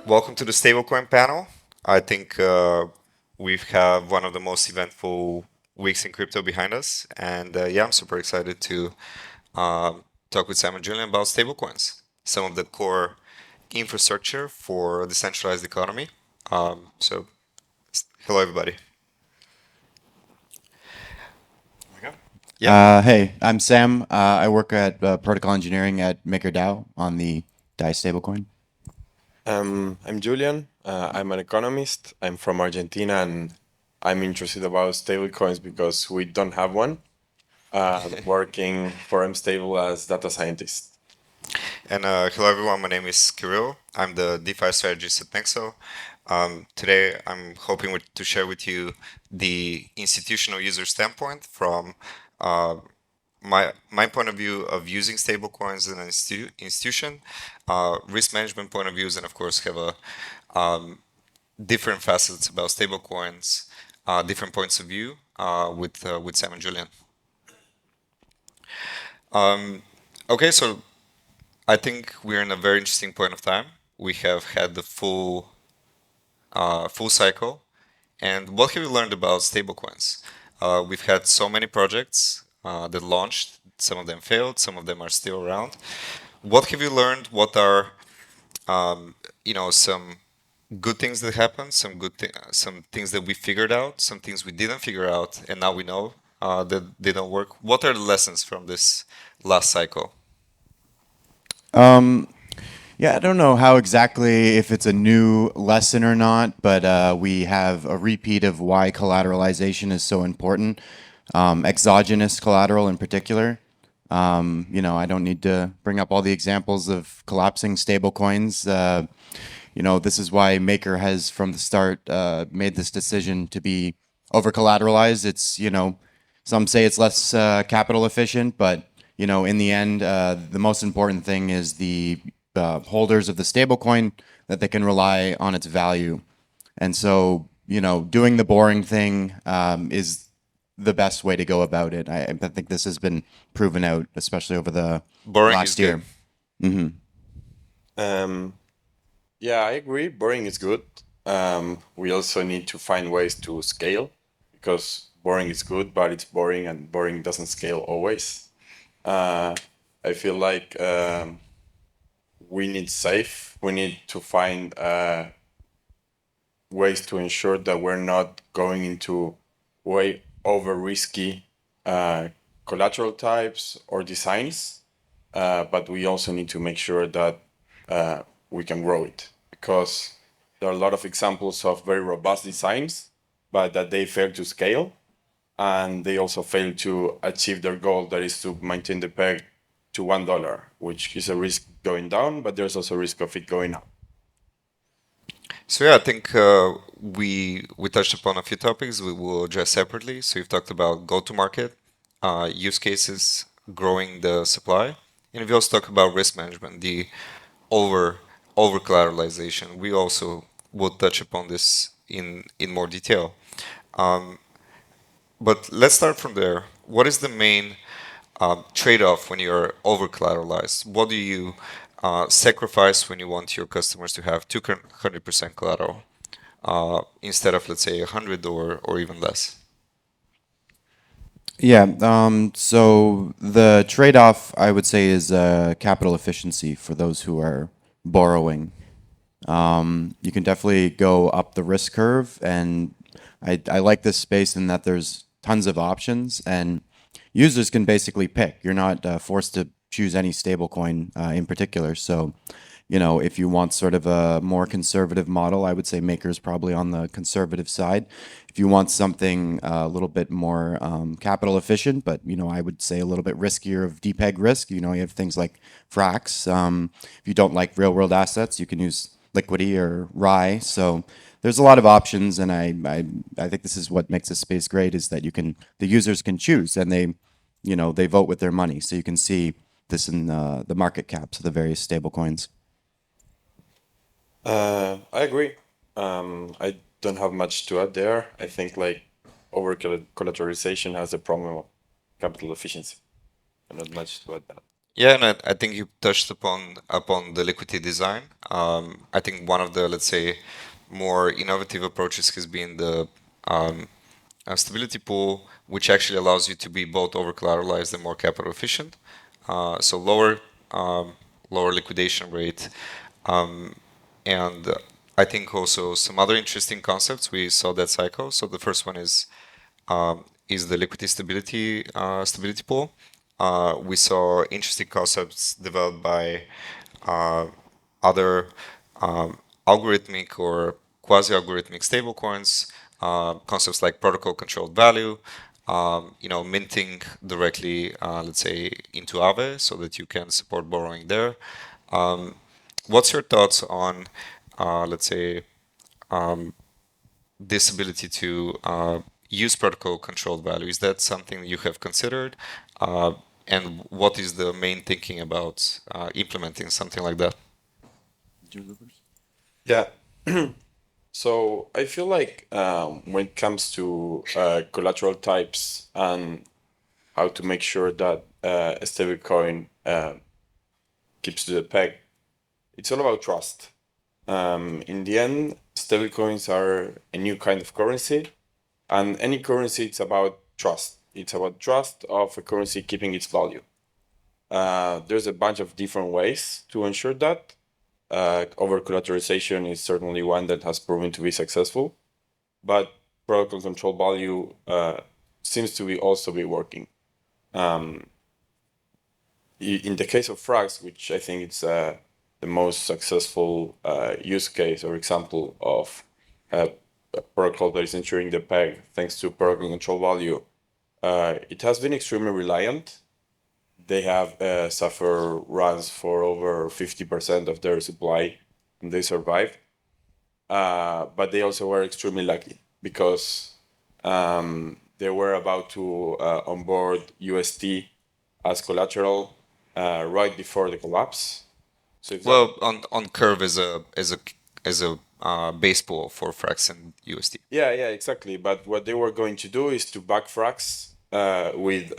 Welcome to the stablecoin panel. I think we have one of the most eventful weeks in crypto behind us, and yeah, I'm super excited to talk with Sam and Julian about stablecoins, some of the core infrastructure for a decentralized economy. Hello everybody. Okay. Yeah. Hey, I'm Sam. I work at protocol engineering at MakerDAO on the DAI stablecoin. I'm Julian. I'm an economist. I'm from Argentina, and I'm interested about stablecoins because we don't have one. Working for MStable as data scientist. And hello everyone, my name is Kiril. I'm the DeFi strategist at Nexo. Today I'm hoping to share with you the institutional user standpoint from uh, my point of view of using stablecoins as an institution, risk management point of views, and of course have a different facets about stablecoins, different points of view with Sam and Julian. Okay, so I think we're in a very interesting point of time. We have had the full cycle. And what have you learned about stablecoins? We've had so many projects that launched. Some of them failed. Some of them are still around. What have you learned? What are some good things that happened? Some things that we figured out. Some things we didn't figure out, and now we know that they don't work. What are the lessons from this last cycle? Yeah, I don't know how exactly if it's a new lesson or not, but we have a repeat of why collateralization is so important. Exogenous collateral in particular. I don't need to bring up all the examples of collapsing stablecoins. This is why Maker has from the start made this decision to be over collateralized. Some say it's less capital efficient, but in the end, the most important thing is the holders of the stablecoin that they can rely on its value. And so, doing the boring thing is the best way to go about it. I think this has been proven out, especially over the Boring is last good. year. Mm-hmm. Yeah, I agree. Boring is good. We also need to find ways to scale because boring is good, but it's boring and boring doesn't scale always. I feel like we need safe. We need to find ways to ensure that we're not going into way over risky collateral types or designs, but we also need to make sure that we can grow it because there are a lot of examples of very robust designs, but that they fail to scale and they also fail to achieve their goal that is to maintain the peg to $1, which is a risk going down, but there's also a risk of it going up. So yeah, I think we touched upon a few topics we will address separately. So you've talked about go-to-market, use cases, growing the supply, and we also talked about risk management, the over over collateralization. We also will touch upon this in more detail. But let's start from there. What is the main trade-off when you're over collateralized? What do you sacrifice when you want your customers to have 200% collateral instead of, let's say, 100 or even less? Yeah. So the trade-off, I would say, is capital efficiency for those who are borrowing. You can definitely go up the risk curve, and I like this space in that there's tons of options, and users can basically pick. You're not forced to choose any stablecoin in particular. So, if you want sort of a more conservative model, I would say Maker's probably on the conservative side. If you want something a little bit more capital efficient, but I would say a little bit riskier of depeg risk. You have things like Frax. If you don't like real world assets, you can use Liquidity or Rye. So there's a lot of options, and I think this is what makes this space great is that the users can choose, and they vote with their money. So you can see this in the market caps of the various stable coins. I agree. I don't have much to add there. I think like over collateralization has a problem of capital efficiency. Not much to add that. Yeah, and I think you touched upon the liquidity design. I think one of the, let's say, more innovative approaches has been the stability pool, which actually allows you to be both over collateralized and more capital efficient. So um, lower liquidation rate, and I think also some other interesting concepts we saw that cycle. So the first one is the liquidity stability pool. We saw interesting concepts developed by uh, other algorithmic or quasi-algorithmic stablecoins, concepts like protocol controlled value, minting directly, let's say, into Aave so that you can support borrowing there. Um, what's your thoughts on, let's say, this ability to use protocol controlled value? Is that something you have considered? And what is the main thinking about implementing something like that? Yeah. So I feel like when it comes to collateral types and how to make sure that a stablecoin keeps to the peg, it's all about trust. In the end, stablecoins are a new kind of currency, and any currency, it's about trust. It's about trust of a currency keeping its value. There's a bunch of different ways to ensure that. Over collateralization is certainly one that has proven to be successful, but protocol control value seems to be also be working. In the case of Frax, which I think it's the most successful use case or example of a protocol that is ensuring the peg thanks to protocol control value, it has been extremely reliant. They have suffered runs for over 50% of their supply, and they survived. But they also were extremely lucky because they were about to onboard UST as collateral right before the collapse. So if that, Well, on Curve is a base pool for Frax and USD. yeah, exactly. But what they were going to do is to back Frax with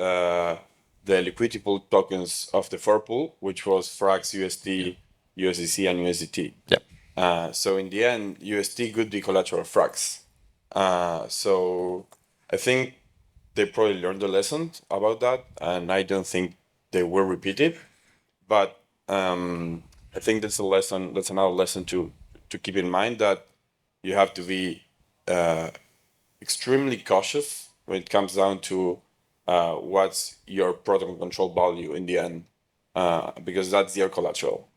the liquidity pool tokens of the four pool, which was Frax, USD, USDC, and USDT. Yeah. So in the end, USD could be collateral Frax. So I think they probably learned the lesson about that, and I don't think they will repeat it. But I think that's a lesson. That's another lesson to keep in mind that you have to be extremely cautious when it comes down to what's your protocol control value in the end, because that's your collateral.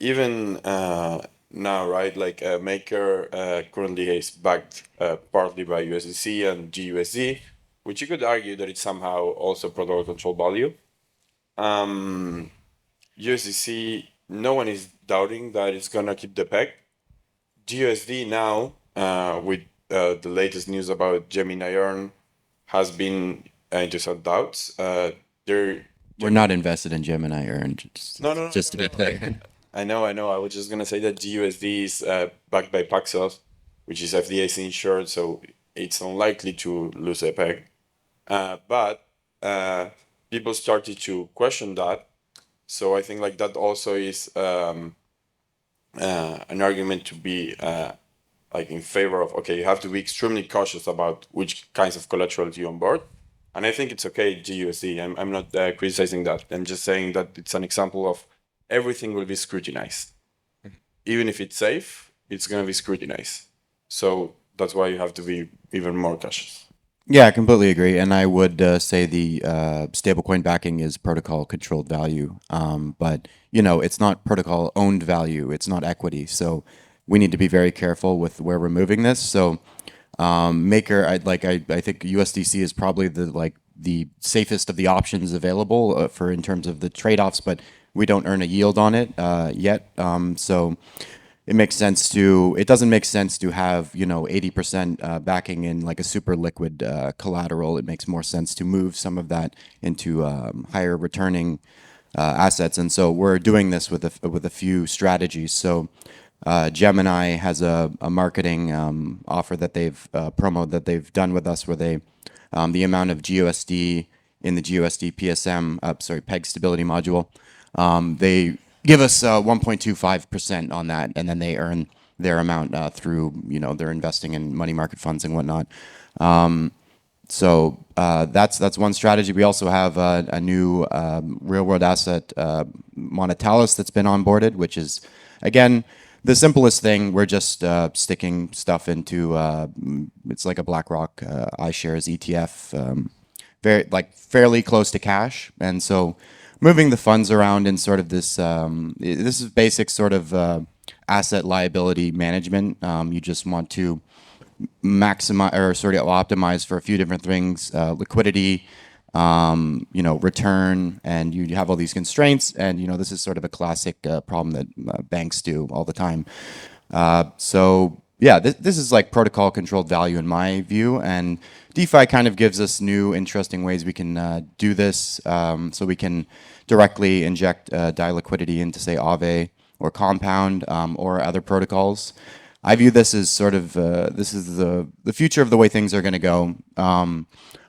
Even now, right? Like Maker currently is backed partly by USDC and GUSD, which you could argue that it's somehow also protocol control value. USDC, no one is doubting that it's gonna keep the peg. GUSD now, with the latest news about Gemini Earn, has been into some doubts. We're not invested in Gemini Earned, No, just to be clear. I know. I was just gonna say that GUSD is backed by Paxos, which is FDIC insured, so it's unlikely to lose a peg. But people started to question that, so I think like that also is an argument to be like in favor of, okay, you have to be extremely cautious about which kinds of collateral you onboard. And I think it's okay, GUSD. I'm not criticizing that. I'm just saying that it's an example of everything will be scrutinized. Even if it's safe, it's going to be scrutinized. So that's why you have to be even more cautious. Yeah, I completely agree, and I would say the stablecoin backing is protocol controlled value, but it's not protocol owned value. It's not equity, so we need to be very careful with where we're moving this. So Maker, I think USDC is probably the safest of the options available for in terms of the trade offs, but we don't earn a yield on it yet. So it doesn't make sense to have 80% backing in like a super liquid collateral. It makes more sense to move some of that into higher returning assets, and so we're doing this with a few strategies. So Gemini has a marketing offer that they've promo that they've done with us, where they the amount of GUSD in the GUSD PSM, peg stability module. They give us 1.25% on that, and then they earn their amount through, they're investing in money market funds and whatnot. So that's one strategy. We also have a new real world asset, Monetalis, that's been onboarded, which is, again, the simplest thing. We're just sticking stuff into, it's like a BlackRock iShares ETF, fairly close to cash. And so moving the funds around in sort of this is basic sort of asset liability management. You just want to maximize or sort of optimize for a few different things, liquidity, return, and you have all these constraints. And this is sort of a classic problem that banks do all the time. So yeah, this is like protocol controlled value in my view, and DeFi kind of gives us new interesting ways we can do this. So we can directly inject DAI liquidity into, say, Aave or Compound or other protocols. I view this as sort of this is the future of the way things are going to go.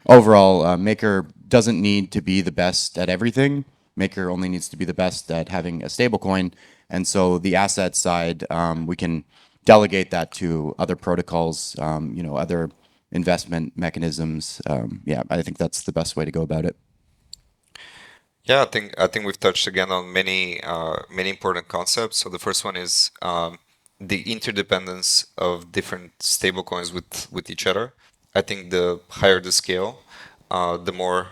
Overall, Maker doesn't need to be the best at everything. Maker only needs to be the best at having a stablecoin, and so the asset side, we can delegate that to other protocols, other investment mechanisms. Yeah, I think that's the best way to go about it. Yeah, I think we've touched again on many important concepts. So the first one is the interdependence of different stablecoins with each other. I think the higher the scale, the more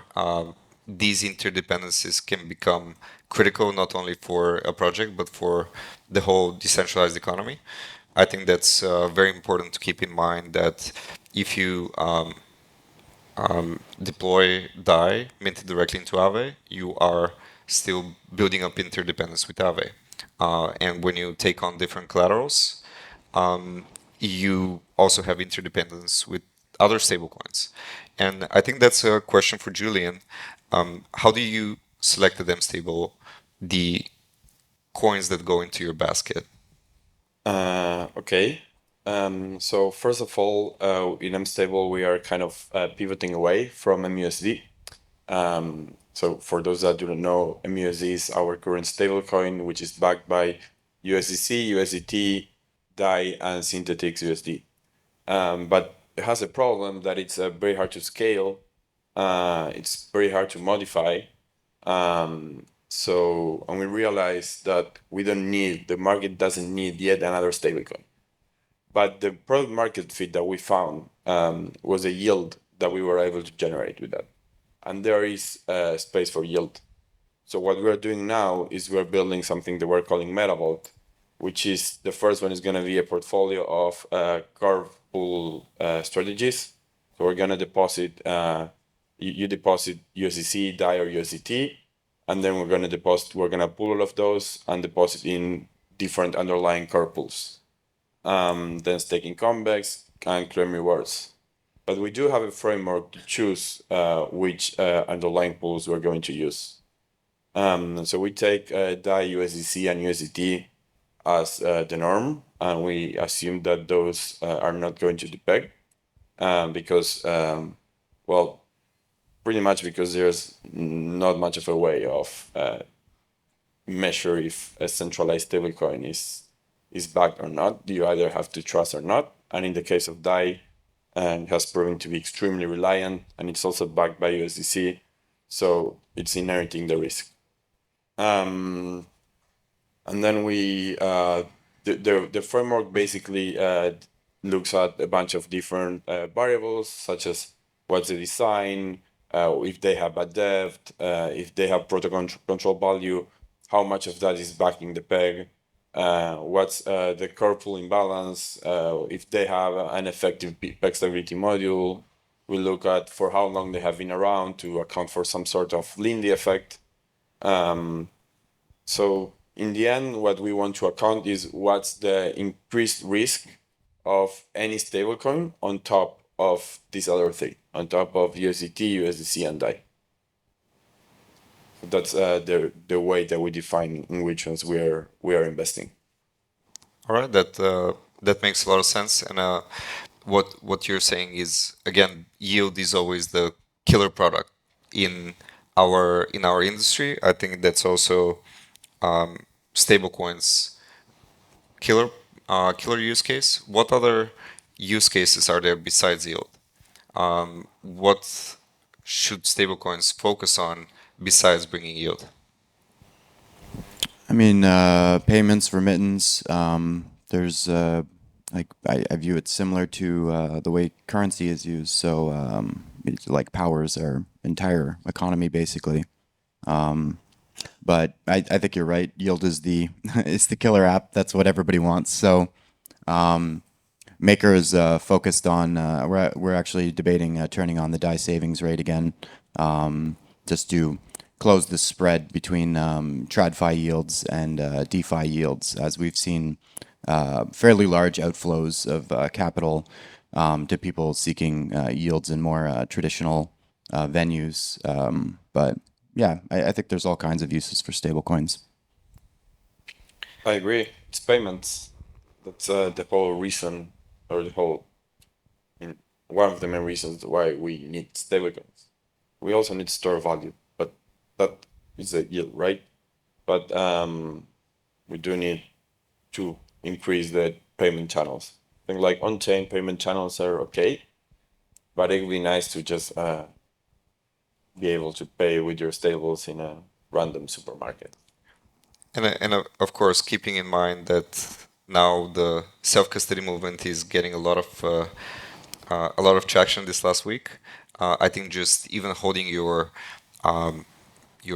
these interdependencies can become critical not only for a project but for the whole decentralized economy. I think that's very important to keep in mind that if you deploy DAI minted directly into Aave, you are still building up interdependence with Aave. And when you take on different collaterals, you also have interdependence with other stablecoins. And I think that's a question for Julian. How do you select the DEM stable, the coins that go into your basket? Okay. So first of all, in MStable, we are kind of pivoting away from MUSD. So for those that do not know, MUSD is our current stablecoin, which is backed by USDC, USDT, DAI, and Synthetix USD. But it has a problem that it's very hard to scale. It's very hard to modify. And we realized that the market doesn't need yet another stablecoin. But the product market fit that we found was a yield that we were able to generate with that. And there is space for yield. So what we're doing now is we're building something that we're calling MetaVault, which is the first one is going to be a portfolio of curve pool strategies. So we're going to deposit, you deposit USDC, DAI, or USDT, and then we're going to pull all of those and deposit in different underlying curve pools. Then staking convex and claim rewards. But we do have a framework to choose which underlying pools we're going to use. So we take DAI, USDC, and USDT as the norm, and we assume that those are not going to depeg because, pretty much because there's not much of a way of measure if a centralized stablecoin is backed or not. You either have to trust or not. And in the case of DAI, it has proven to be extremely reliant, and it's also backed by USDC, so it's inheriting the risk. And then the framework basically looks at a bunch of different variables, such as what's the design, if they have a depth, if they have protocol control value, how much of that is backing the peg, what's the curve pool imbalance, if they have an effective peg stability module. We look at for how long they have been around to account for some sort of Lindy effect. So in the end, what we want to account is what's the increased risk of any stablecoin on top of this other thing, on top of USDT, USDC, and DAI. That's the way that we define in which ones we are investing. All right, that makes a lot of sense. And what you're saying is, again, yield is always the killer product in our industry. I think that's also stablecoins killer killer use case. What other use cases are there besides yield? What should stablecoins focus on besides bringing yield? I mean, payments, remittance. There's like I view it similar to the way currency is used. So it like powers our entire economy basically. But I think you're right. Yield is the it's the killer app. That's what everybody wants. So Maker is focused on. We're actually debating turning on the DAI savings rate again, just to close the spread between TradFi yields and DeFi yields, as we've seen fairly large outflows of capital to people seeking yields in more traditional venues. But yeah, I think there's all kinds of uses for stablecoins. I agree. It's payments. That's the whole reason, or the whole, one of the main reasons why we need stablecoins. We also need store value, but that is a yield, right? But we do need to increase the payment channels. I think like on-chain payment channels are okay, but it would be nice to just be able to pay with your stables in a random supermarket. And of course, keeping in mind that now the self-custody movement is getting a lot of traction this last week. I think just even holding your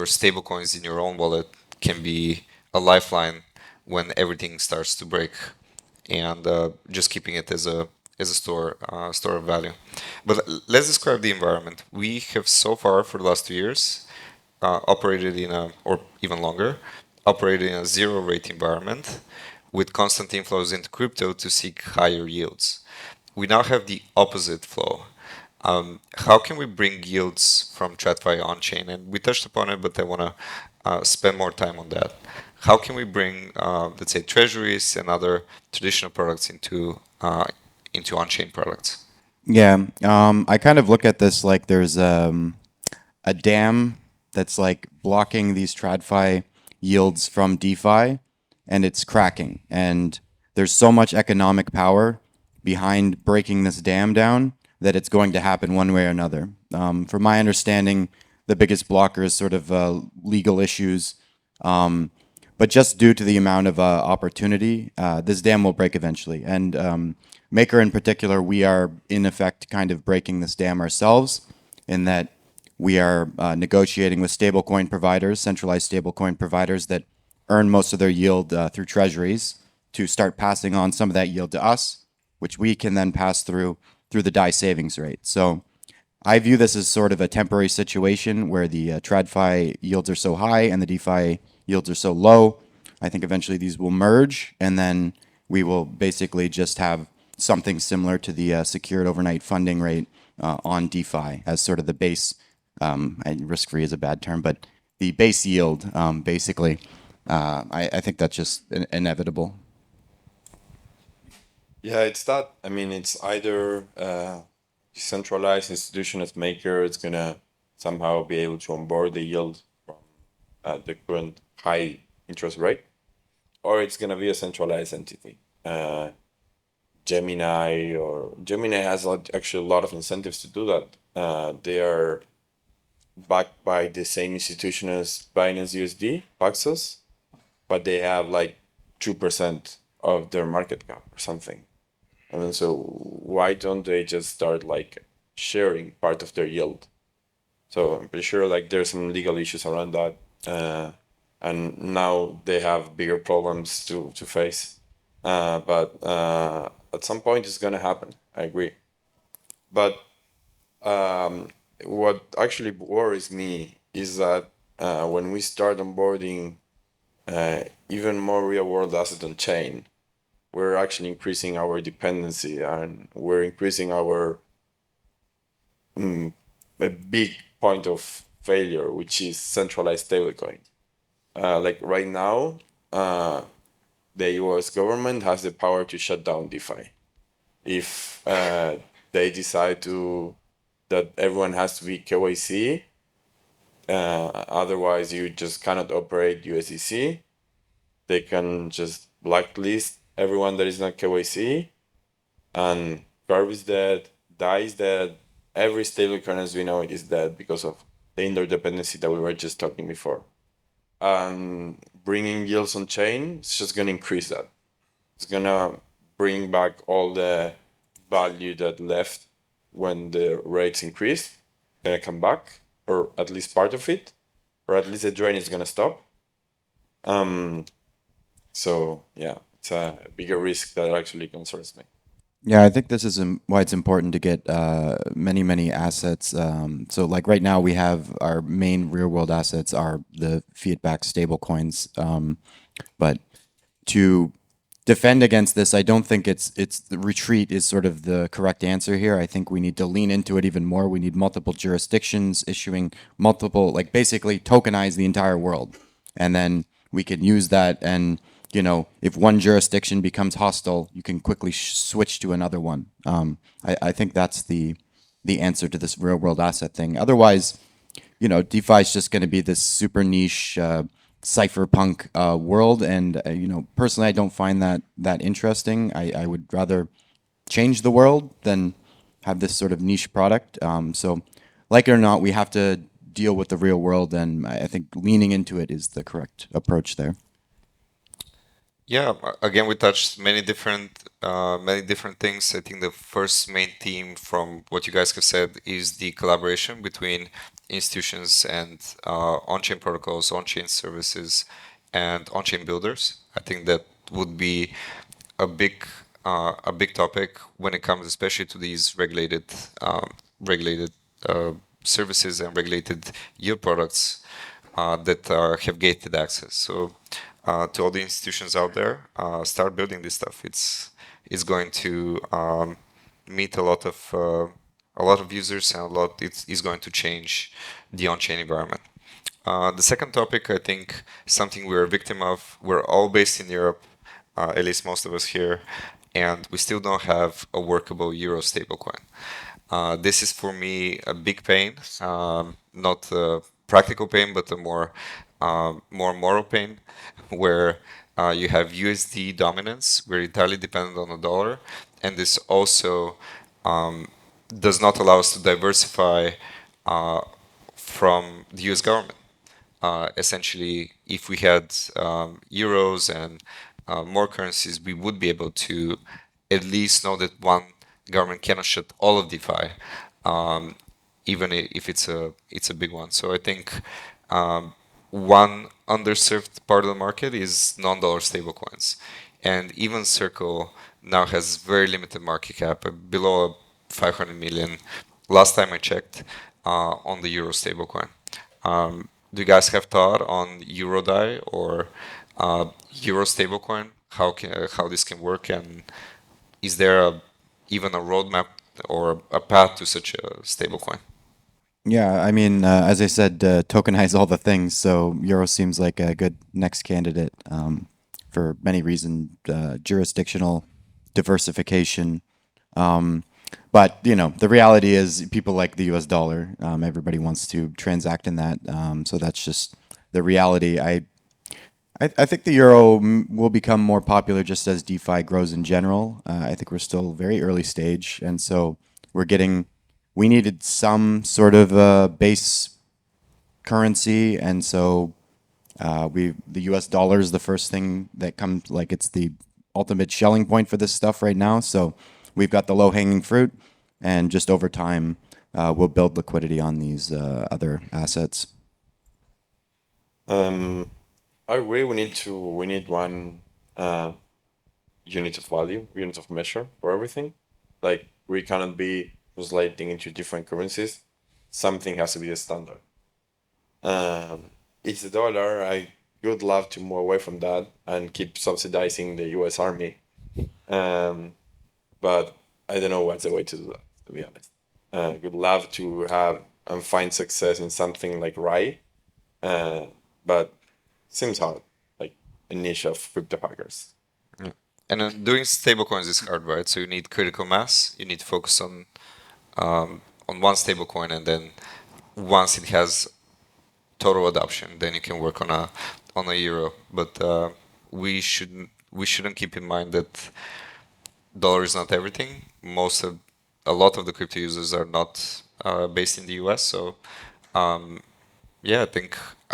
stable coins in your own wallet can be a lifeline when everything starts to break, and just keeping it as a store of value. But let's describe the environment. We have so far for the last 2 years operated in a, or even longer, operated in a zero rate environment with constant inflows into crypto to seek higher yields. We now have the opposite flow. How can we bring yields from TradFi on chain? And we touched upon it, but I want to spend more time on that. How can we bring, let's say, treasuries and other traditional products into on-chain products? Yeah, I kind of look at this like there's a dam that's like blocking these TradFi yields from DeFi, and it's cracking. And there's so much economic power behind breaking this dam down that it's going to happen one way or another. From my understanding, the biggest blocker is sort of legal issues. But just due to the amount of opportunity, this dam will break eventually. And Maker in particular, we are in effect kind of breaking this dam ourselves in that we are negotiating with stablecoin providers, centralized stablecoin providers that earn most of their yield through treasuries to start passing on some of that yield to us, which we can then pass through the DAI savings rate. So I view this as sort of a temporary situation where the TradFi yields are so high and the DeFi yields are so low. I think eventually these will merge, and then we will basically just have something similar to the secured overnight funding rate on DeFi as sort of the base. Risk-free is a bad term, but the base yield, basically. I think that's just inevitable. Yeah, it's that. I mean, it's either decentralized institution as Maker is gonna somehow be able to onboard the yield from the current high interest rate, or it's gonna be a centralized entity. Gemini has actually a lot of incentives to do that. They are backed by the same institution as Binance USD, Paxos, but they have like 2% of their market cap or something. And then so why don't they just start like sharing part of their yield? So I'm pretty sure like there's some legal issues around that. And now they have bigger problems to face. But at some point it's gonna happen. I agree. But what actually worries me is that when we start onboarding even more real world asset on chain, we're actually increasing our dependency and we're increasing our a big point of failure, which is centralized stablecoin. Like right now, the US government has the power to shut down DeFi. If they decide that everyone has to be KYC, Otherwise, you just cannot operate USDC. They can just blacklist everyone that is not KYC, and Curve is dead, DAI is dead. Every stablecoin as we know it is dead because of the interdependency that we were just talking before. And bringing yields on chain is just going to increase that. It's going to bring back all the value that left when the rates increased. Going to come back, or at least part of it, or at least the drain is going to stop. So yeah, it's a bigger risk that actually concerns me. Yeah, I think this is why it's important to get many assets. So, like right now, we have our main real-world assets are the fiat-backed stablecoins. But to defend against this, I don't think it's the retreat is sort of the correct answer here. I think we need to lean into it even more. We need multiple jurisdictions issuing multiple, like basically tokenize the entire world, and then we can use that. And if one jurisdiction becomes hostile, you can quickly switch to another one. I think that's the answer to this real world asset thing. Otherwise, DeFi is just going to be this super niche cypherpunk world, and personally, I don't find that interesting. I would rather change the world than have this sort of niche product. So, like it or not, we have to deal with the real world, and I think leaning into it is the correct approach there. Yeah, again, we touched many different things. I think the first main theme from what you guys have said is the collaboration between institutions and on-chain protocols, on-chain services, and on-chain builders. I think that would be a big topic when it comes, especially to these regulated services and regulated yield products that have gated access. So to all the institutions out there, start building this stuff. It's going to meet a lot of users, and it's going to change the on-chain environment. The second topic, I think, is something we're a victim of. We're all based in Europe, at least most of us here, and we still don't have a workable euro stablecoin. This is for me a big pain, not a practical pain, but a more moral pain, where you have USD dominance. We're entirely dependent on the dollar, and this also does not allow us to diversify from the US government. Essentially, if we had euros and more currencies, we would be able to at least know that one government cannot shut all of DeFi, even if it's a big one. So I think one underserved part of the market is non-dollar stablecoins, and even Circle now has very limited market cap, below 500 million. Last time I checked, on the euro stablecoin. Do you guys have thought on Eurodai or Euro stablecoin? How this can work, and is there even a roadmap or a path to such a stablecoin? Yeah, I mean, as I said, tokenize all the things. So Euro seems like a good next candidate for many reasons, jurisdictional diversification. But the reality is, people like the U.S. dollar. Everybody wants to transact in that. So that's just the reality. I think the euro will become more popular just as DeFi grows in general. I think we're still very early stage, and so we needed some sort of base currency, and so the U.S. dollar is the first thing that comes. Like, it's the ultimate shelling point for this stuff right now. So we've got the low hanging fruit, and just over time, we'll build liquidity on these other assets. I agree. We need one unit of value, unit of measure for everything. Like, we cannot be translating into different currencies. Something has to be the standard. It's the dollar. I would love to move away from that and keep subsidizing the U.S. Army. But I don't know what's the way to do that, to be honest. Would love to have and find success in something like RAI, but seems hard, like a niche of crypto hackers. Yeah. And doing stablecoins is hard, right? So you need critical mass. You need to focus on one stablecoin, and then once it has total adoption, then you can work on a euro. But we shouldn't keep in mind that dollar is not everything. A lot of the crypto users are not based in the US, so yeah,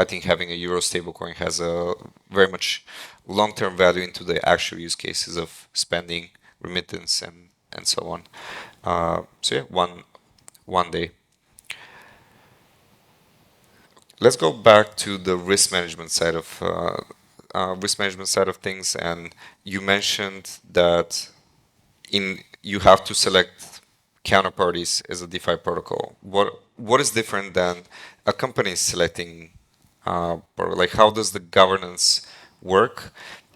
I think having a euro stablecoin has a very much long-term value into the actual use cases of spending, remittance, and so on. So yeah, one day. Let's go back to the risk management side of things, and you mentioned that you have to select counterparties as a DeFi protocol. What is different than a company selecting, like how does the governance work,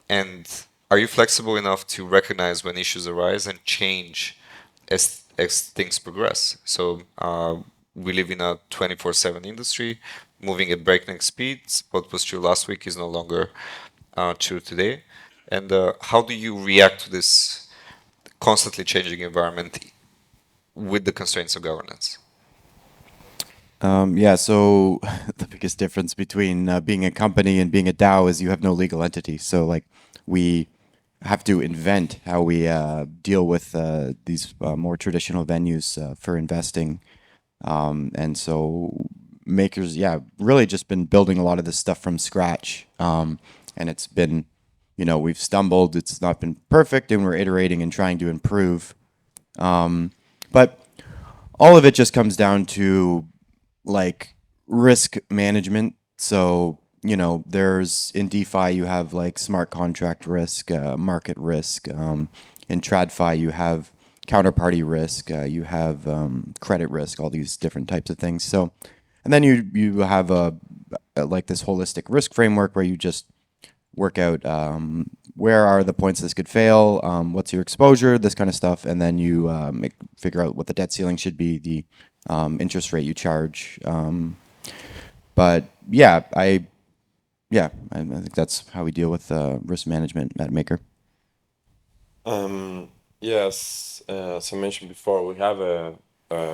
and are you flexible enough to recognize when issues arise and change as things progress? So we live in a 24/7 industry, moving at breakneck speeds. What was true last week is no longer true today. And how do you react to this constantly changing environment with the constraints of governance? Yeah, so the biggest difference between being a company and being a DAO is you have no legal entity. So, like, we have to invent how we deal with these more traditional venues for investing. And so, makers, yeah, really just been building a lot of this stuff from scratch. And it's been, we've stumbled, it's not been perfect, and we're iterating and trying to improve. But all of it just comes down to like risk management. So, there's in DeFi, you have like smart contract risk, market risk. In TradFi, you have counterparty risk, you have credit risk, all these different types of things. So, and then you have like this holistic risk framework where you just work out where are the points this could fail, what's your exposure, this kind of stuff, and then you figure out what the debt ceiling should be, the interest rate you charge. But yeah, I think that's how we deal with risk management at Maker. Yes, as I mentioned before, we have a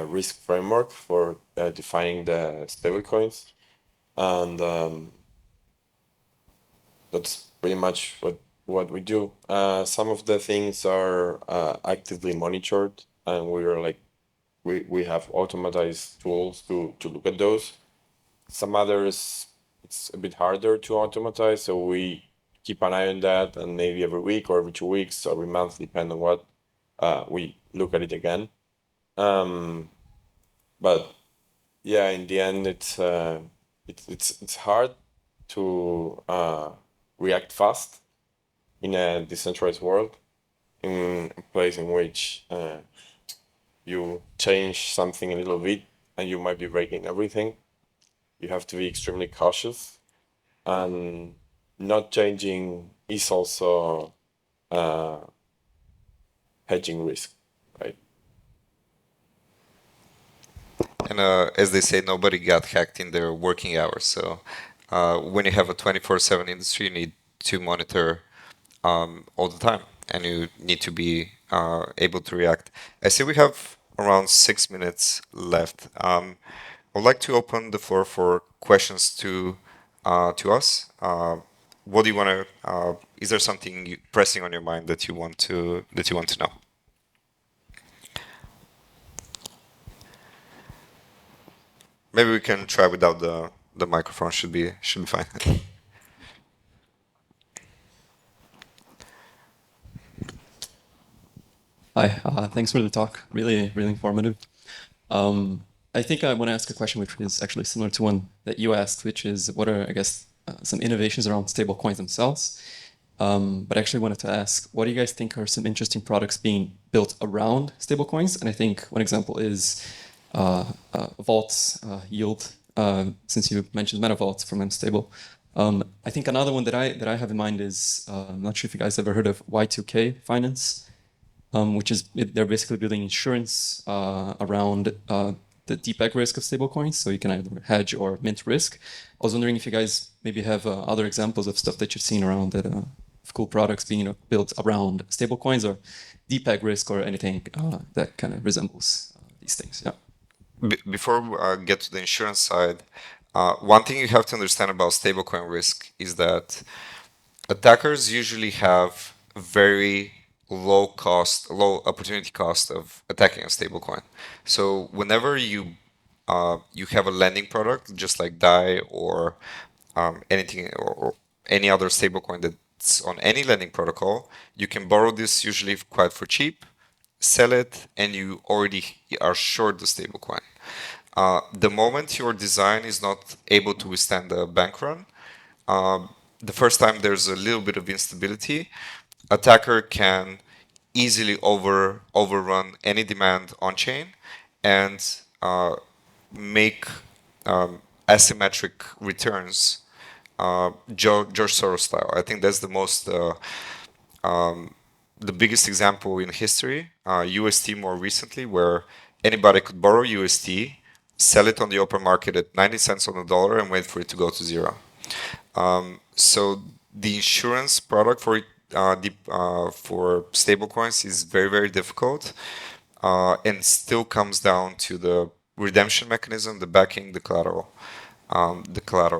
risk framework for defining the stablecoins, and that's pretty much what we do. Some of the things are actively monitored, and we have automatized tools to look at those. Some others, it's a bit harder to automatize, so we keep an eye on that, and maybe every week or every 2 weeks or every month, depending on what, we look at it again. But yeah, in the end, it's hard to react fast in a decentralized world, in a place in which you change something a little bit and you might be breaking everything. You have to be extremely cautious, and not changing is also hedging risk, right? And as they say, nobody got hacked in their working hours. So when you have a 24/7 industry, you need to monitor all the time, and you need to be able to react. I see we have around 6 minutes left. I'd like to open the floor for questions to us. What do you want to? Is there something pressing on your mind that you want to know? Maybe we can try without the microphone. Should be fine. Hi, thanks for the talk. Really, really informative. I think I want to ask a question which is actually similar to one that you asked, which is what are, I guess, some innovations around stablecoins themselves. But I actually wanted to ask, what do you guys think are some interesting products being built around stablecoins? And I think one example is vaults, yield, since you mentioned meta vaults from Unstable. I think another one that I have in mind is, I'm not sure if you guys ever heard of Y2K finance, which is they're basically building insurance around the DPEG risk of stablecoins, so you can either hedge or mint risk. I was wondering if you guys maybe have other examples of stuff that you've seen around that, of cool products being built around stablecoins or DPEG risk or anything that kind of resembles these things. Yeah. Before we get to the insurance side, One thing you have to understand about stablecoin risk is that attackers usually have very low opportunity cost of attacking a stablecoin. So whenever you have a lending product, just like DAI or anything or any other stablecoin that's on any lending protocol, you can borrow this usually quite for cheap, sell it, and you already are short the stablecoin. The moment your design is not able to withstand the bank run, the first time there's a little bit of instability, attacker can easily overrun any demand on chain and make asymmetric returns, George Soros style. I think that's the biggest example in history. UST more recently, where anybody could borrow UST, sell it on the open market at 90 cents on the dollar, and wait for it to go to zero. So the insurance product for stablecoins is very, very difficult, and still comes down to the redemption mechanism, the backing, the collateral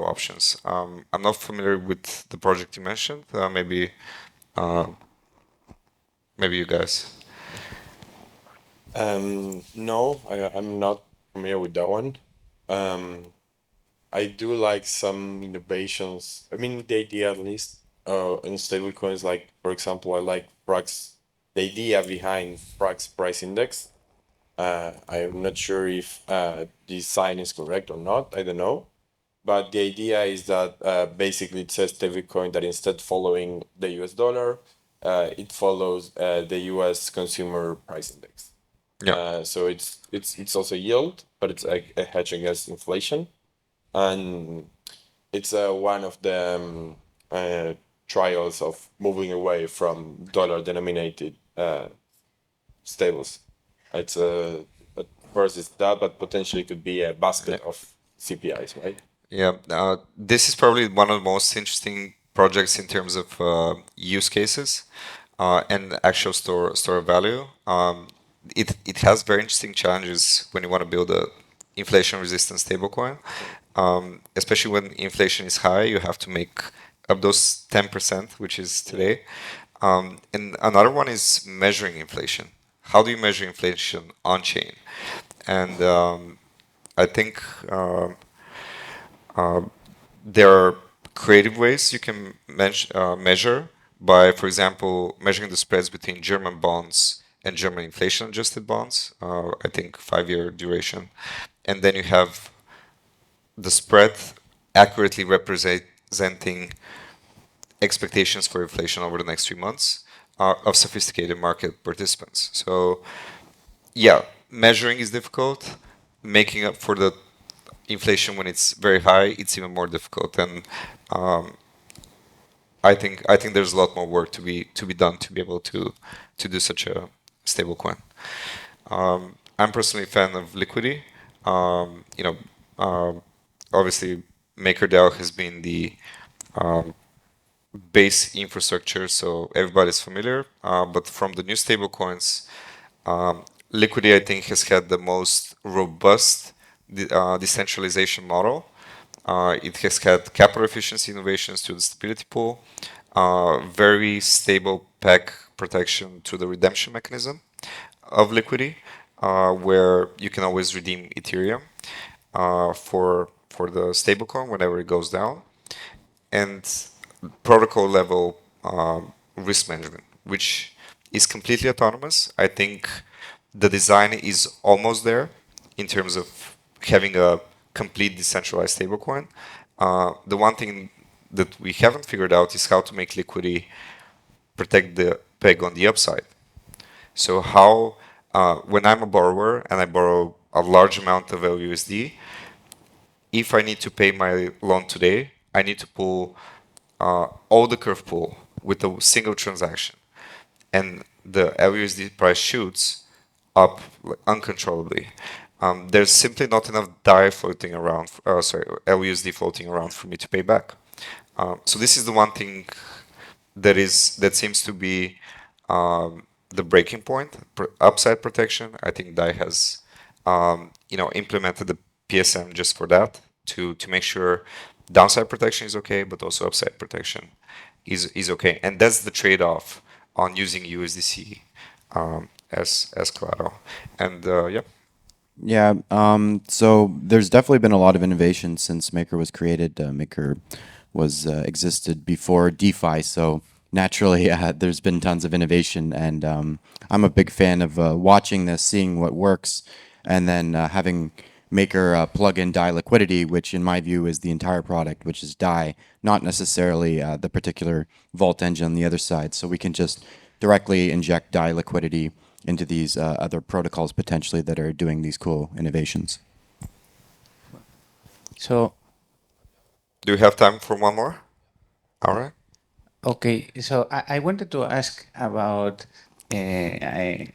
options. I'm not familiar with the project you mentioned. Uh, maybe you guys. No, I'm not familiar with that one. I do like some innovations. I mean, the idea at least in stablecoins, like for example, I like the idea behind Frax price index. I'm not sure if this sign is correct or not. I don't know. But the idea is that basically it says stablecoin that instead following the US dollar, it follows the US consumer price index. Yeah. So it's also yield, but it's a hedge against inflation, and it's one of the trials of moving away from dollar-denominated stables. It's at first it's that, but potentially could be a basket of CPIs, right? Yeah, this is probably one of the most interesting projects in terms of use cases and actual store value. It has very interesting challenges when you want to build a inflation-resistant stablecoin, especially when inflation is high. You have to make up those 10%, which is today. And another one is measuring inflation. How do you measure inflation on chain? And I think. There are creative ways you can measure by, for example, measuring the spreads between German bonds and German inflation-adjusted bonds. I think 5-year duration, and then you have the spread accurately representing expectations for inflation over the next 3 months of sophisticated market participants. So, yeah, measuring is difficult. Making up for the inflation when it's very high, it's even more difficult. And I think there's a lot more work to be done to be able to do such a stable coin. I'm personally a fan of Liquidity. You know, obviously MakerDAO has been the base infrastructure, so everybody's familiar. But from the new stable coins, Liquidity I think has had the most robust decentralization model. It has had capital efficiency innovations to the stability pool, very stable peg protection to the redemption mechanism of Liquidity, where you can always redeem Ethereum for the stablecoin whenever it goes down, and protocol level risk management, which is completely autonomous. I think the design is almost there in terms of having a complete decentralized stablecoin. The one thing that we haven't figured out is how to make Liquidity protect the peg on the upside. So how, when I'm a borrower and I borrow a large amount of LUSD, if I need to pay my loan today, I need to pull all the curve pool with a single transaction, and the LUSD price shoots up uncontrollably. There's simply not enough DAI floating around, LUSD floating around for me to pay back. So this is the one thing that seems to be the breaking point. Upside protection. I think DAI has implemented the PSM just for that. to make sure downside protection is okay, but also upside protection is okay. And that's the trade-off on using USDC as collateral. And yeah. Yeah, so there's definitely been a lot of innovation since Maker was created. Maker was existed before DeFi, so naturally there's been tons of innovation, and I'm a big fan of watching this, seeing what works, and then having Maker plug in DAI liquidity, which in my view is the entire product, which is DAI, not necessarily the particular vault engine on the other side. So we can just directly inject DAI liquidity into these other protocols potentially that are doing these cool innovations. So, Do we have time for one more? All right. okay, so I wanted to ask about the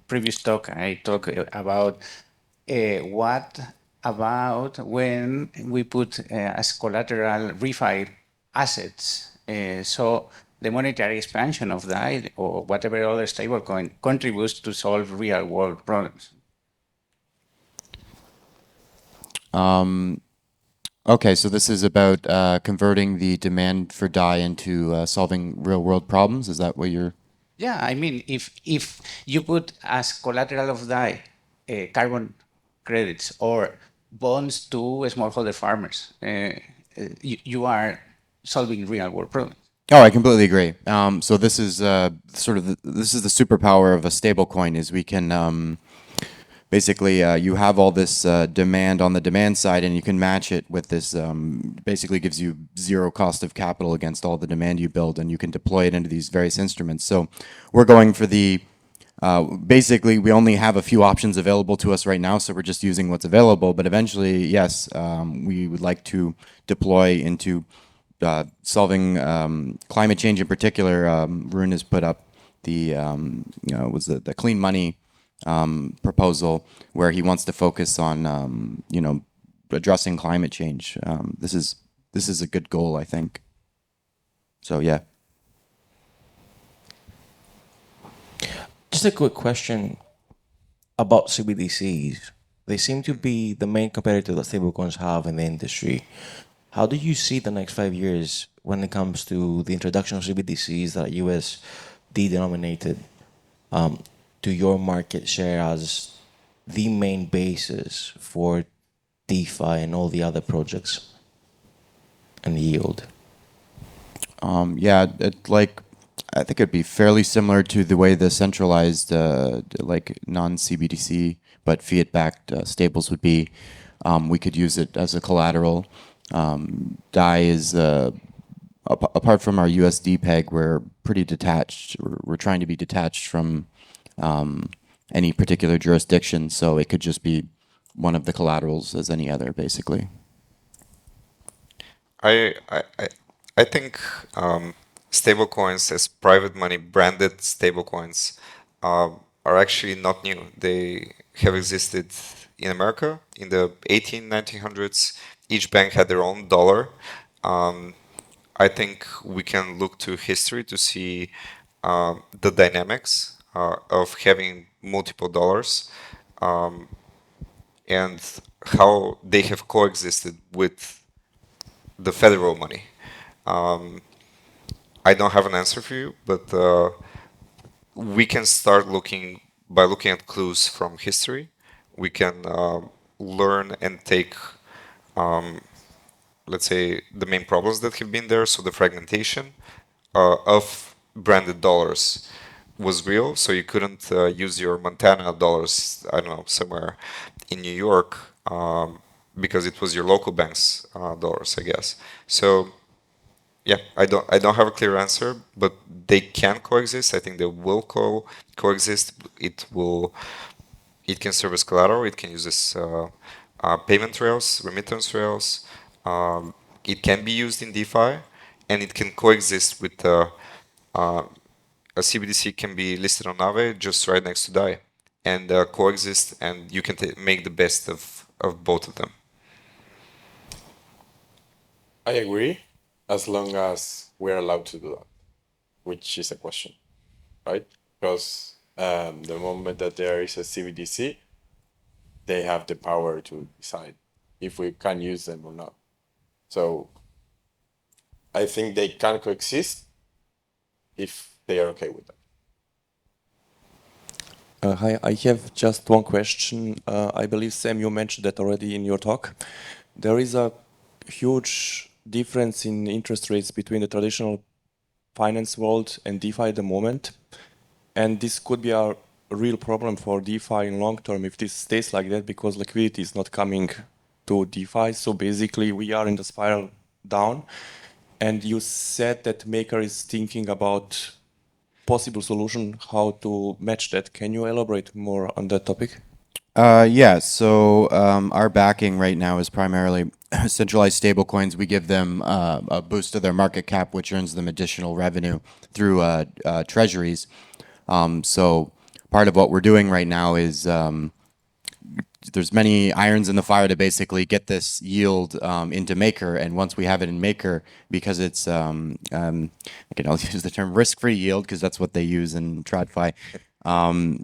previous talk. I talked about what about when we put as collateral refi assets. So the monetary expansion of that or whatever other stablecoin contributes to solve real world problems. Okay, so this is about converting the demand for DAI into solving real world problems. Is that what you're? Yeah, I mean, if you put as collateral of DAI carbon credits or bonds to smallholder farmers, you are solving real world problems. Oh, I completely agree. So this is this is the superpower of a stablecoin is we can basically you have all this demand on the demand side and you can match it with this basically gives you zero cost of capital against all the demand you build and you can deploy it into these various instruments. So we're going for the basically we only have a few options available to us right now, so we're just using what's available, but eventually, yes, we would like to deploy into solving climate change in particular. Rune has put up the was the clean money proposal where he wants to focus on addressing climate change. This is a good goal, I think. So yeah. Just a quick question about CBDCs. They seem to be the main competitor that stablecoins have in the industry. How do you see the next 5 years when it comes to the introduction of CBDCs that USD denominated to your market share as the main basis for DeFi and all the other projects and yield? Yeah, I think it'd be fairly similar to the way the centralized, like non-CBDC but fiat-backed stables would be. We could use it as a collateral. DAI is, apart from our USD peg, we're pretty detached. We're trying to be detached from any particular jurisdiction, so it could just be one of the collaterals as any other, basically. I think stablecoins as private money branded stablecoins are actually not new. They have existed in America in the 1900s. Each bank had their own dollar. I think we can look to history to see the dynamics of having multiple dollars and how they have coexisted with the federal money. I don't have an answer for you, but we can start looking by looking at clues from history. We can learn and take, let's say, the main problems that have been there. So the fragmentation of branded dollars was real. So you couldn't use your Montana dollars, I don't know, somewhere in New York because it was your local bank's dollars, I guess. So yeah, I don't have a clear answer, but they can coexist. I think they will coexist. It can serve as collateral. It can use as payment rails, remittance rails. It can be used in DeFi, and it can coexist with a CBDC can be listed on Aave just right next to DAI, and coexist, and you can make the best of both of them. I agree, as long as we're allowed to do that, which is a question, right? Because the moment that there is a CBDC, they have the power to decide if we can use them or not. So I think they can coexist if they are okay with that. Hi, I have just one question. I believe, Sam, you mentioned that already in your talk. There is a huge difference in interest rates between the traditional finance world and DeFi at the moment. And this could be a real problem for DeFi in long term if this stays like that, because liquidity is not coming to DeFi. So basically, we are in the spiral down. And you said that Maker is thinking about possible solution how to match that. Can you elaborate more on that topic? Yeah, so our backing right now is primarily centralized stablecoins. We give them a boost to their market cap, which earns them additional revenue through treasuries. So part of what we're doing right now is there's many irons in the fire to basically get this yield into Maker, and once we have it in Maker, because it's I'll use the term risk-free yield because that's what they use in TradFi.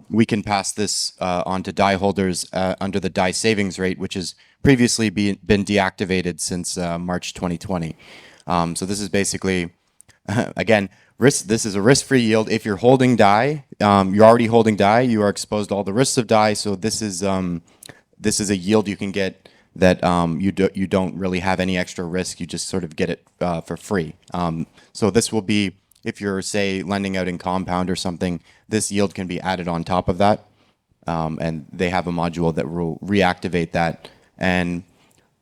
We can pass this on to DAI holders under the DAI savings rate, which has previously been deactivated since March 2020. So this is basically, again, this is a risk-free yield. If you're holding DAI, you're already holding DAI, you are exposed to all the risks of DAI. So this is a yield you can get that you don't really have any extra risk. You just sort of get it for free. So this will be, if you're, say, lending out in Compound or something, this yield can be added on top of that. And they have a module that will reactivate that. And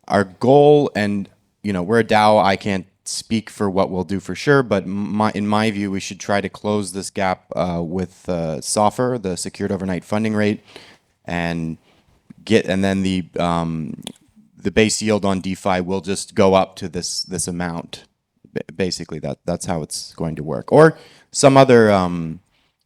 our goal, and we're a DAO, I can't speak for what we'll do for sure, but in my view, we should try to close this gap with SOFR, the Secured Overnight Funding Rate, and then the base yield on DeFi will just go up to this amount. Basically, that's how it's going to work. Or some other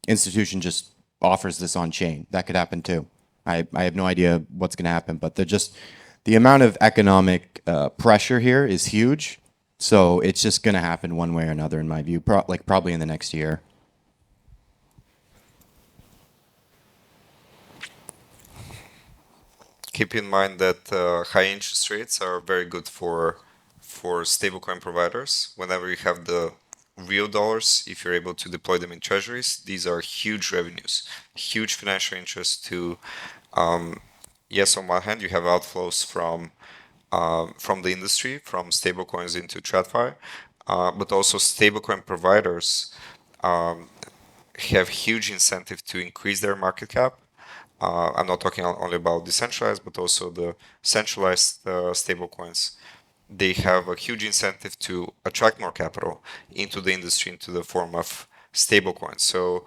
institution just offers this on chain. That could happen too. I have no idea what's going to happen, but the amount of economic pressure here is huge. So it's just going to happen one way or another, in my view, probably in the next year. Keep in mind that high interest rates are very good for stablecoin providers. Whenever you have the real dollars, if you're able to deploy them in treasuries, these are huge revenues, huge financial interest to. Yes, on one hand, you have outflows from the industry, from stablecoins into TradFi, but also stablecoin providers have huge incentive to increase their market cap. I'm not talking only about decentralized, but also the centralized stablecoins. They have a huge incentive to attract more capital into the industry, into the form of stablecoins. So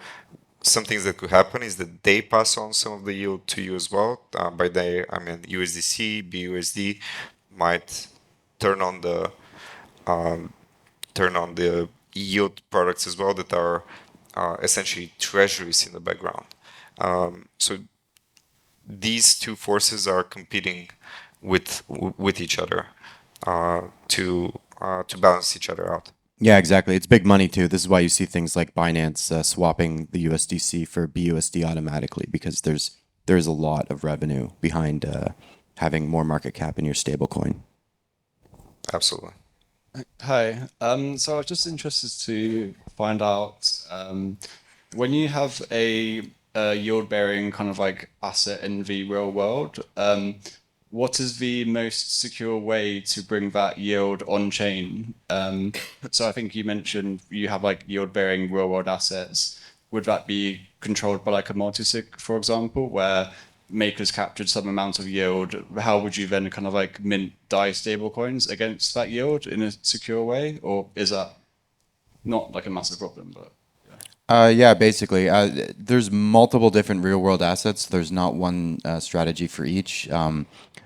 some things that could happen is that they pass on some of the yield to you as well. By they, I mean USDC, BUSD might turn on the yield products as well that are essentially treasuries in the background. So these two forces are competing with each other to balance each other out. Yeah, exactly. It's big money too. This is why you see things like Binance swapping the USDC for BUSD automatically, because there's a lot of revenue behind having more market cap in your stablecoin. Absolutely. Hi. So I was just interested to find out when you have a yield-bearing kind of like asset in the real world, what is the most secure way to bring that yield on chain? So I think you mentioned you have like yield-bearing real-world assets. Would that be controlled by like a multisig, for example, where Maker's captured some amount of yield? How would you then kind of like mint DAI stablecoins against that yield in a secure way, or is that not like a massive problem? But Yeah, basically, there's multiple different real-world assets. There's not one strategy for each.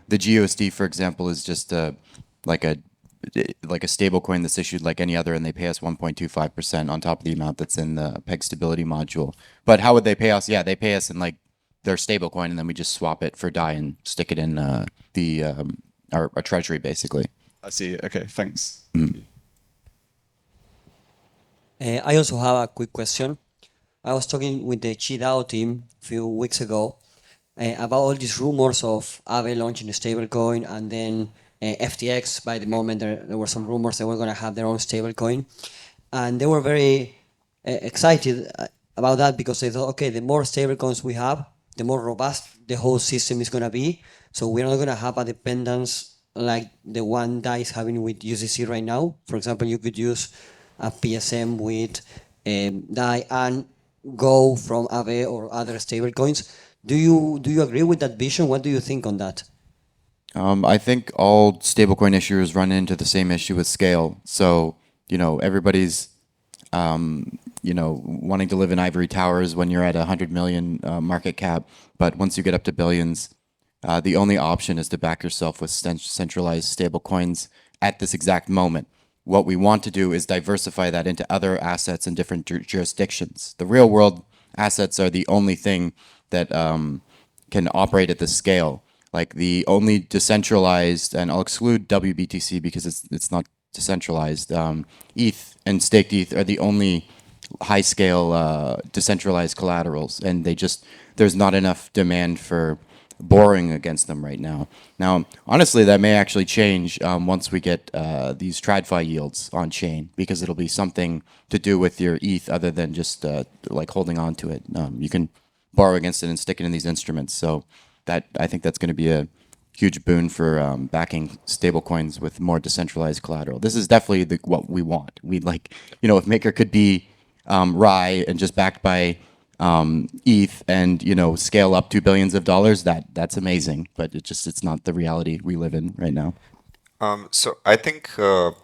The GUSD, for example, is just like a stable coin that's issued like any other, and they pay us 1.25% on top of the amount that's in the peg stability module. But how would they pay us? Yeah, they pay us in like their stable coin, and then we just swap it for DAI and stick it in our treasury, basically. I see. Okay, thanks. I also have a quick question. I was talking with the ChiDAO team a few weeks ago, about all these rumors of Aave launching a stablecoin, and then FTX. By the moment, there were some rumors they were going to have their own stablecoin, and they were very excited about that because they thought, okay, the more stablecoins we have, the more robust the whole system is going to be. So we're not going to have a dependence like the one DAI is having with USDC right now. For example, you could use a PSM with DAI and go from Aave or other stablecoins. Do you agree with that vision? What do you think on that? I think all stablecoin issuers run into the same issue with scale. So, everybody's, wanting to live in ivory towers when you're at 100 million market cap. But once you get up to billions, the only option is to back yourself with centralized stablecoins at this exact moment. What we want to do is diversify that into other assets in different jurisdictions. The real world assets are the only thing that can operate at this scale. Like the only decentralized, and I'll exclude WBTC because it's not decentralized. ETH and staked ETH are the only high scale decentralized collaterals, and there's not enough demand for borrowing against them right now. Now, honestly, that may actually change once we get these TradFi yields on chain, because it'll be something to do with your ETH other than just like holding on to it. You can borrow against it and stick it in these instruments. So I think that's going to be a huge boon for backing stablecoins with more decentralized collateral. This is definitely what we want. We'd like, if Maker could be RAI and just backed by ETH and scale up to billions of dollars, that's amazing. But it's not the reality we live in right now. So I think Go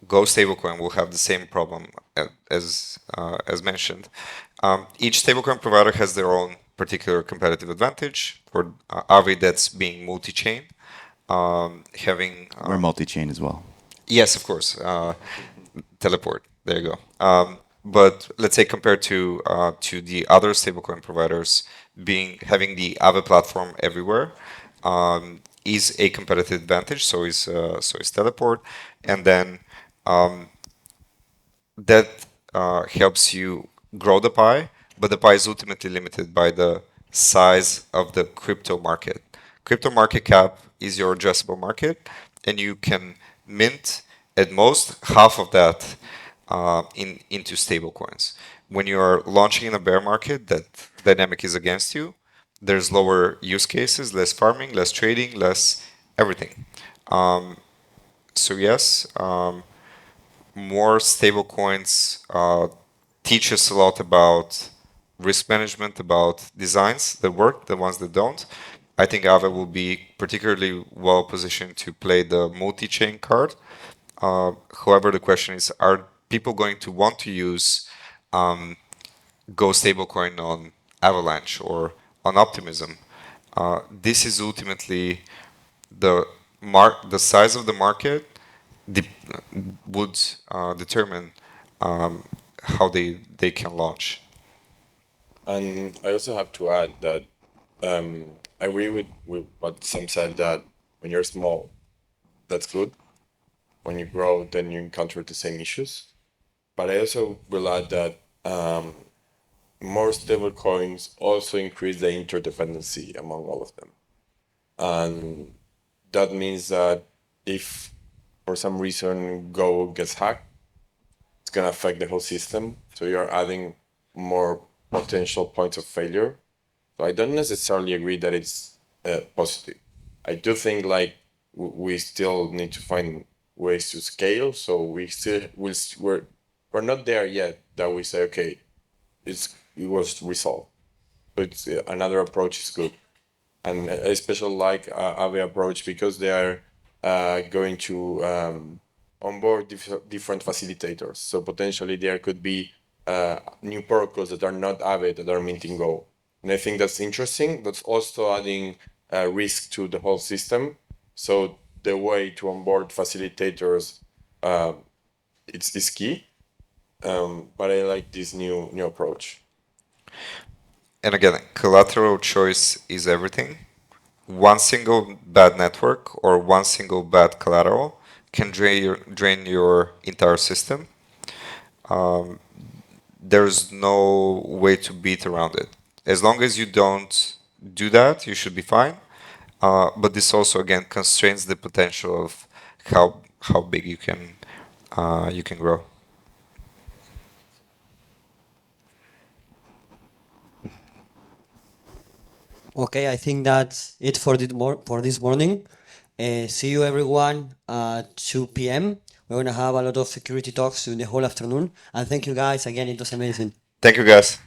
stablecoin will have the same problem as mentioned. Each stablecoin provider has their own particular competitive advantage. For Aave, that's being multi-chain, having We're multi-chain as well. yes, of course, teleport. There you go. But let's say compared to the other stablecoin providers, having the Aave platform everywhere is a competitive advantage. So is teleport, and then that helps you grow the pie, but the pie is ultimately limited by the size of the crypto market. Crypto market cap is your addressable market, and you can mint at most half of that into stablecoins. When you are launching in a bear market, that dynamic is against you. There's lower use cases, less farming, less trading, less everything. So yes, more stablecoins teach us a lot about risk management, about designs that work, the ones that don't. I think Aave will be particularly well positioned to play the multi-chain card. However, the question is, are people going to want to use Go stablecoin on Avalanche or on Optimism? This is ultimately the size of the market would determine how they can launch. And I also have to add that I agree with what Sam said, that when you're small, that's good. When you grow, then you encounter the same issues. But I also will add that more stable coins also increase the interdependency among all of them. And that means that if for some reason Go gets hacked, it's going to affect the whole system. So you're adding more potential points of failure. So I don't necessarily agree that it's positive. I do think like we still need to find ways to scale. So we're not there yet that we say, okay, it was resolved. But another approach is good. And especially like Aave approach, because they are going to onboard different facilitators. So potentially there could be new protocols that are not Aave that are minting Go. And I think that's interesting. That's also adding risk to the whole system. So the way to onboard facilitators it's key. But I like this new approach. And again, collateral choice is everything. One single bad network or one single bad collateral can drain your entire system. There's no way to beat around it. As long as you don't do that, you should be fine. But this also again constrains the potential of how big you can grow. Okay, I think that's it for this morning. See you everyone at 2 p.m. We're gonna have a lot of security talks in the whole afternoon. And thank you guys again. It was amazing. Thank you, guys.